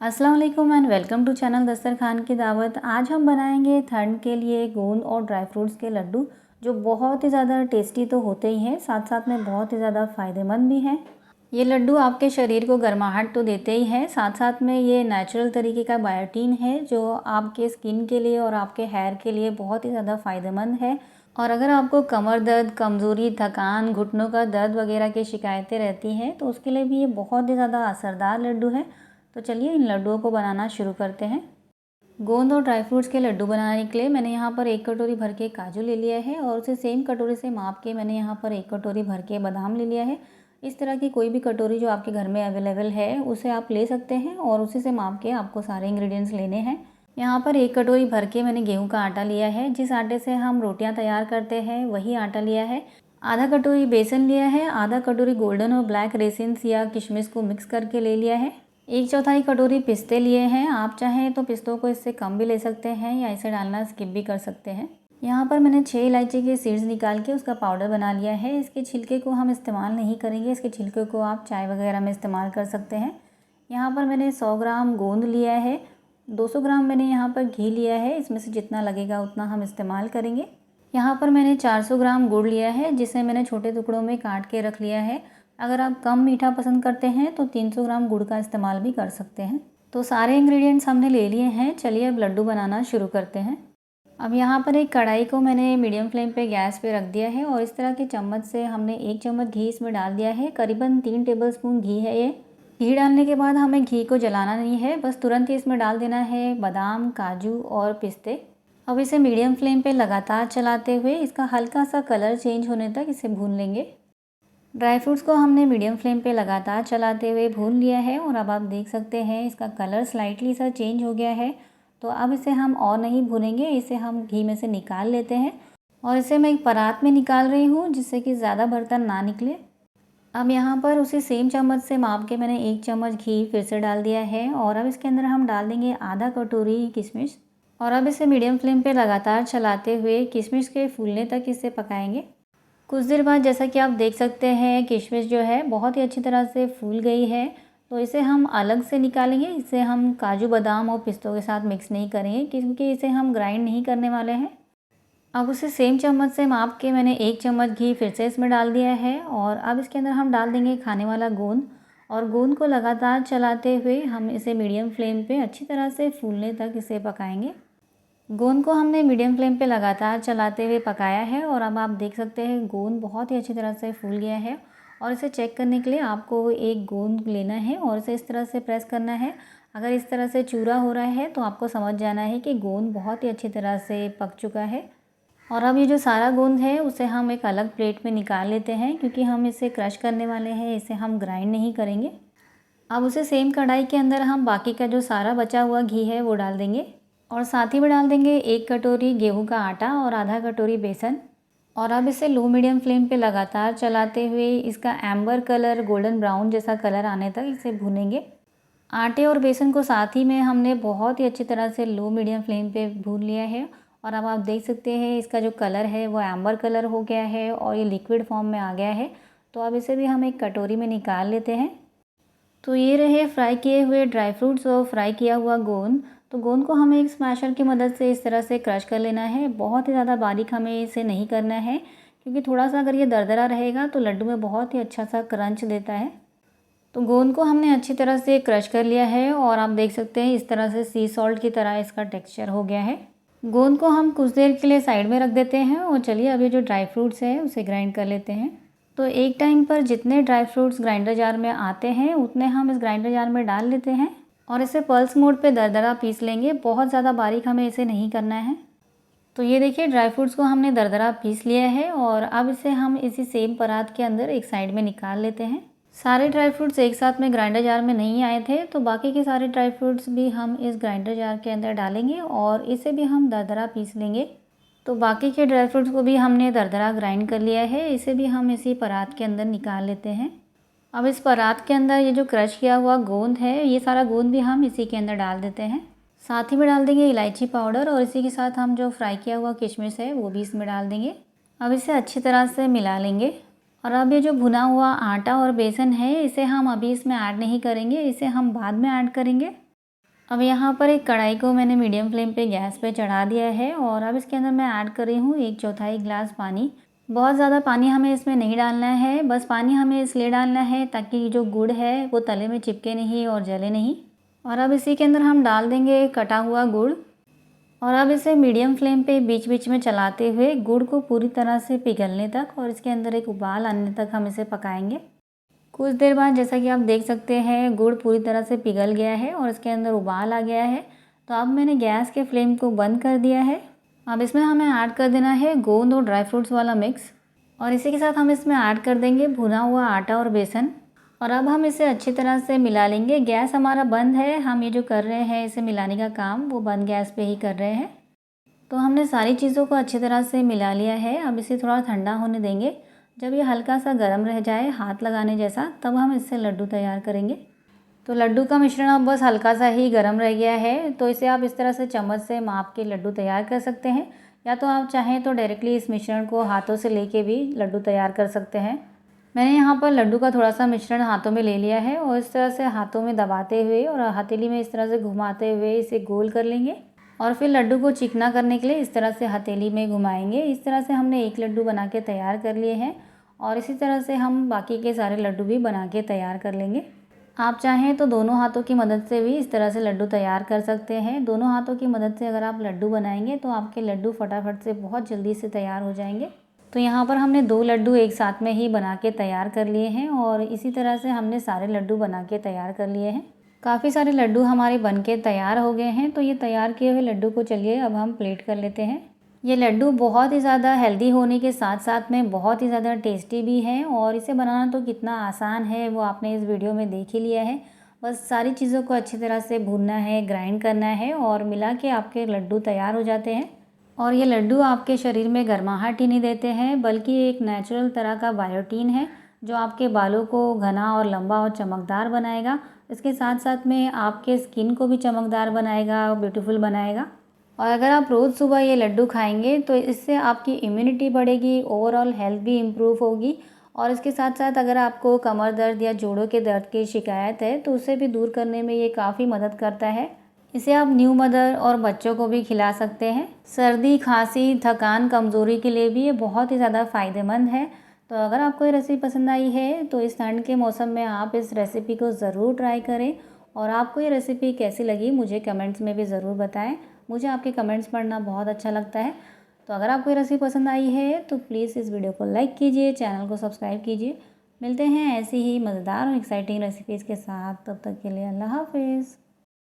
अस्सलाम वालेकुम and welcome to channel दस्तरखान की दावत। आज हम बनाएंगे ठंड के लिए गोंद और ड्राई फ्रूट्स के लड्डू, जो बहुत ही ज़्यादा टेस्टी तो होते ही हैं, साथ साथ में बहुत ही ज़्यादा फ़ायदेमंद भी हैं। ये लड्डू आपके शरीर को गर्माहट तो देते ही हैं, साथ साथ में ये नेचुरल तरीके का बायोटीन है जो आपके स्किन के लिए और आपके हेयर के लिए बहुत ही ज़्यादा फ़ायदेमंद है। और अगर आपको कमर दर्द, कमज़ोरी, थकान, घुटनों का दर्द वगैरह की शिकायतें रहती हैं तो उसके लिए भी ये बहुत ही ज़्यादा असरदार लड्डू है। तो चलिए इन लड्डुओं को बनाना शुरू करते हैं। गोंद और ड्राई फ्रूट्स के लड्डू बनाने के लिए मैंने यहाँ पर 1 कटोरी भर के काजू ले लिया है और उसे सेम कटोरी से माप के मैंने यहाँ पर 1 कटोरी भर के बादाम ले लिया है। इस तरह की कोई भी कटोरी जो आपके घर में अवेलेबल है उसे आप ले सकते हैं और उसी से माप के आपको सारे इंग्रेडिएंट्स लेने हैं। यहाँ पर 1 कटोरी भर के मैंने गेहूँ का आटा लिया है। जिस आटे से हम रोटियाँ तैयार करते हैं वही आटा लिया है। आधा कटोरी बेसन लिया है। आधा कटोरी गोल्डन और ब्लैक रेसिन्स या किशमिश को मिक्स करके ले लिया है। 1/4 कटोरी पिस्ते लिए हैं। आप चाहें तो पिस्तों को इससे कम भी ले सकते हैं या इसे डालना स्किप भी कर सकते हैं। यहाँ पर मैंने 6 इलायची के सीड्स निकाल के उसका पाउडर बना लिया है। इसके छिलके को हम इस्तेमाल नहीं करेंगे, इसके छिलके को आप चाय वगैरह में इस्तेमाल कर सकते हैं। यहाँ पर मैंने 100 ग्राम गोंद लिया है। 200 ग्राम मैंने यहाँ पर घी लिया है। इसमें से जितना लगेगा उतना हम इस्तेमाल करेंगे। यहाँ पर मैंने 400 ग्राम गुड़ लिया है, जिसे मैंने छोटे टुकड़ों में काट के रख लिया है। अगर आप कम मीठा पसंद करते हैं तो 300 ग्राम गुड़ का इस्तेमाल भी कर सकते हैं। तो सारे इंग्रेडिएंट्स हमने ले लिए हैं। चलिए अब लड्डू बनाना शुरू करते हैं। अब यहाँ पर एक कढ़ाई को मैंने मीडियम फ्लेम पे गैस पे रख दिया है और इस तरह के चम्मच से हमने 1 चम्मच घी इसमें डाल दिया है। करीबन 3 टेबलस्पून घी है ये। घी डालने के बाद हमें घी को जलाना नहीं है, बस तुरंत ही इसमें डाल देना है बादाम, काजू और पिस्ते। अब इसे मीडियम फ्लेम पे लगातार चलाते हुए इसका हल्का सा कलर चेंज होने तक इसे भून लेंगे। ड्राई फ्रूट्स को हमने मीडियम फ्लेम पे लगातार चलाते हुए भून लिया है और अब आप देख सकते हैं इसका कलर स्लाइटली सा चेंज हो गया है। तो अब इसे हम और नहीं भूनेंगे, इसे हम घी में से निकाल लेते हैं और इसे मैं एक परात में निकाल रही हूँ जिससे कि ज़्यादा बर्तन ना निकले। अब यहाँ पर उसी सेम चम्मच से माप के मैंने 1 चम्मच घी फिर से डाल दिया है और अब इसके अंदर हम डाल देंगे आधा कटोरी किशमिश और अब इसे मीडियम फ्लेम पे लगातार चलाते हुए किशमिश के फूलने तक इसे पकाएंगे। कुछ देर बाद जैसा कि आप देख सकते हैं किशमिश जो है बहुत ही अच्छी तरह से फूल गई है। तो इसे हम अलग से निकालेंगे। इसे हम काजू, बादाम और पिस्तों के साथ मिक्स नहीं करेंगे क्योंकि इसे हम ग्राइंड नहीं करने वाले हैं। अब उसे सेम चम्मच से माप के मैंने 1 चम्मच घी फिर से इसमें डाल दिया है और अब इसके अंदर हम डाल देंगे खाने वाला गोंद और गोंद को लगातार चलाते हुए हम इसे मीडियम फ्लेम पे अच्छी तरह से फूलने तक इसे पकाएंगे। गोंद को हमने मीडियम फ्लेम पे लगातार चलाते हुए पकाया है और अब आप देख सकते हैं गोंद बहुत ही अच्छी तरह से फूल गया है। और इसे चेक करने के लिए आपको एक गोंद लेना है और इसे इस तरह से प्रेस करना है। अगर इस तरह से चूरा हो रहा है तो आपको समझ जाना है कि गोंद बहुत ही अच्छी तरह से पक चुका है। और अब ये जो सारा गोंद है उसे हम एक अलग प्लेट में निकाल लेते हैं क्योंकि हम इसे क्रश करने वाले हैं, इसे हम ग्राइंड नहीं करेंगे। अब उसे सेम कढ़ाई के अंदर हम बाकी का जो सारा बचा हुआ घी है वो डाल देंगे और साथ ही में डाल देंगे 1 कटोरी गेहूं का आटा और आधा कटोरी बेसन। और अब इसे लो मीडियम फ्लेम पे लगातार चलाते हुए इसका एम्बर कलर, गोल्डन ब्राउन जैसा कलर आने तक इसे भूनेंगे। आटे और बेसन को साथ ही में हमने बहुत ही अच्छी तरह से लो मीडियम फ्लेम पे भून लिया है और अब आप देख सकते हैं इसका जो कलर है वो एम्बर कलर हो गया है और ये लिक्विड फॉर्म में आ गया है। तो अब इसे भी हम एक कटोरी में निकाल लेते हैं। तो ये रहे फ्राई किए हुए ड्राई फ्रूट्स और फ्राई किया हुआ गोंद। तो गोंद को हमें एक स्मैशर की मदद से इस तरह से क्रश कर लेना है। बहुत ही ज़्यादा बारीक हमें इसे नहीं करना है क्योंकि थोड़ा सा अगर ये दरदरा रहेगा तो लड्डू में बहुत ही अच्छा सा क्रंच देता है। तो गोंद को हमने अच्छी तरह से क्रश कर लिया है और आप देख सकते हैं इस तरह से सी सॉल्ट की तरह इसका टेक्सचर हो गया है। गोंद को हम कुछ देर के लिए साइड में रख देते हैं और चलिए अब ये जो ड्राई फ्रूट्स है उसे ग्राइंड कर लेते हैं। तो एक टाइम पर जितने ड्राई फ्रूट्स ग्राइंडर जार में आते हैं उतने हम इस ग्राइंडर जार में डाल लेते हैं और इसे पल्स मोड पे दरदरा पीस लेंगे। बहुत ज़्यादा बारीक हमें इसे नहीं करना है। तो ये देखिए ड्राई फ्रूट्स को हमने दरदरा पीस लिया है और अब इसे हम इसी सेम परात के अंदर एक साइड में निकाल लेते हैं। सारे ड्राई फ्रूट्स एक साथ में ग्राइंडर जार में नहीं आए थे तो बाकी के सारे ड्राई फ्रूट्स भी हम इस ग्राइंडर जार के अंदर डालेंगे और इसे भी हम दरदरा पीस लेंगे। तो बाकी के ड्राई फ्रूट्स को भी हमने दरदरा ग्राइंड कर लिया है, इसे भी हम इसी परात के अंदर निकाल लेते हैं। अब इस परात के अंदर ये जो क्रश किया हुआ गोंद है ये सारा गोंद भी हम इसी के अंदर डाल देते हैं। साथ ही में डाल देंगे इलायची पाउडर और इसी के साथ हम जो फ्राई किया हुआ किशमिश है वो भी इसमें डाल देंगे। अब इसे अच्छी तरह से मिला लेंगे। और अब ये जो भुना हुआ आटा और बेसन है इसे हम अभी इसमें ऐड नहीं करेंगे, इसे हम बाद में ऐड करेंगे। अब यहाँ पर एक कढ़ाई को मैंने मीडियम फ्लेम पे गैस पे चढ़ा दिया है और अब इसके अंदर मैं ऐड कर रही हूँ 1/4 गिलास पानी। बहुत ज़्यादा पानी हमें इसमें नहीं डालना है, बस पानी हमें इसलिए डालना है ताकि जो गुड़ है वो तले में चिपके नहीं और जले नहीं। और अब इसी के अंदर हम डाल देंगे कटा हुआ गुड़ और अब इसे मीडियम फ्लेम पे बीच बीच में चलाते हुए गुड़ को पूरी तरह से पिघलने तक और इसके अंदर एक उबाल आने तक हम इसे पकाएंगे। कुछ देर बाद जैसा कि आप देख सकते हैं गुड़ पूरी तरह से पिघल गया है और इसके अंदर उबाल आ गया है। तो अब मैंने गैस के फ्लेम को बंद कर दिया है। अब इसमें हमें ऐड कर देना है गोंद और ड्राई फ्रूट्स वाला मिक्स और इसी के साथ हम इसमें ऐड कर देंगे भुना हुआ आटा और बेसन। और अब हम इसे अच्छी तरह से मिला लेंगे। गैस हमारा बंद है, हम ये जो कर रहे हैं इसे मिलाने का काम वो बंद गैस पे ही कर रहे हैं। तो हमने सारी चीज़ों को अच्छी तरह से मिला लिया है। अब इसे थोड़ा ठंडा होने देंगे। जब ये हल्का सा गर्म रह जाए हाथ लगाने जैसा, तब हम इससे लड्डू तैयार करेंगे। तो लड्डू का मिश्रण अब बस हल्का सा ही गर्म रह गया है, तो इसे आप इस तरह से चम्मच से माप के लड्डू तैयार कर सकते हैं, या तो आप चाहें तो डायरेक्टली इस मिश्रण को हाथों से लेके भी लड्डू तैयार कर सकते हैं। मैंने यहाँ पर लड्डू का थोड़ा सा मिश्रण हाथों में ले लिया है और इस तरह से हाथों में दबाते हुए और हथेली में इस तरह से घुमाते हुए इसे गोल कर लेंगे और फिर लड्डू को चिकना करने के लिए इस तरह से हथेली में घुमाएंगे। इस तरह से हमने एक लड्डू बना के तैयार कर लिए हैं और इसी तरह से हम बाकी के सारे लड्डू भी बना के तैयार कर लेंगे। आप चाहें तो दोनों हाथों की मदद से भी इस तरह से लड्डू तैयार कर सकते हैं। दोनों हाथों की मदद से अगर आप लड्डू बनाएंगे तो आपके लड्डू फटाफट से बहुत जल्दी से तैयार हो जाएंगे। तो यहाँ पर हमने 2 लड्डू एक साथ में ही बना के तैयार कर लिए हैं और इसी तरह से हमने सारे लड्डू बना के तैयार कर लिए हैं। काफ़ी सारे लड्डू हमारे बन के तैयार हो गए हैं। तो ये तैयार किए हुए लड्डू को चलिए अब हम प्लेट कर लेते हैं। ये लड्डू बहुत ही ज़्यादा हेल्दी होने के साथ साथ में बहुत ही ज़्यादा टेस्टी भी हैं और इसे बनाना तो कितना आसान है वो आपने इस वीडियो में देख ही लिया है। बस सारी चीज़ों को अच्छी तरह से भूनना है, ग्राइंड करना है और मिला के आपके लड्डू तैयार हो जाते हैं। और ये लड्डू आपके शरीर में गर्माहट ही नहीं देते हैं, बल्कि एक नेचुरल तरह का बायोटीन है जो आपके बालों को घना और लंबा और चमकदार बनाएगा। इसके साथ साथ में आपके स्किन को भी चमकदार बनाएगा और ब्यूटीफुल बनाएगा। और अगर आप रोज़ सुबह ये लड्डू खाएंगे तो इससे आपकी इम्यूनिटी बढ़ेगी, ओवरऑल हेल्थ भी इम्प्रूव होगी। और इसके साथ साथ अगर आपको कमर दर्द या जोड़ों के दर्द की शिकायत है तो उसे भी दूर करने में ये काफ़ी मदद करता है। इसे आप न्यू मदर और बच्चों को भी खिला सकते हैं। सर्दी, खांसी, थकान, कमज़ोरी के लिए भी ये बहुत ही ज़्यादा फ़ायदेमंद है। तो अगर आपको ये रेसिपी पसंद आई है तो इस ठंड के मौसम में आप इस रेसिपी को ज़रूर ट्राई करें और आपको ये रेसिपी कैसी लगी मुझे कमेंट्स में भी ज़रूर बताएं। मुझे आपके कमेंट्स पढ़ना बहुत अच्छा लगता है। तो अगर आपको ये रेसिपी पसंद आई है तो प्लीज़ इस वीडियो को लाइक कीजिए, चैनल को सब्सक्राइब कीजिए। मिलते हैं ऐसी ही मज़ेदार और एक्साइटिंग रेसिपीज़ के साथ। तब तक के लिए अल्लाह हाफ़िज़।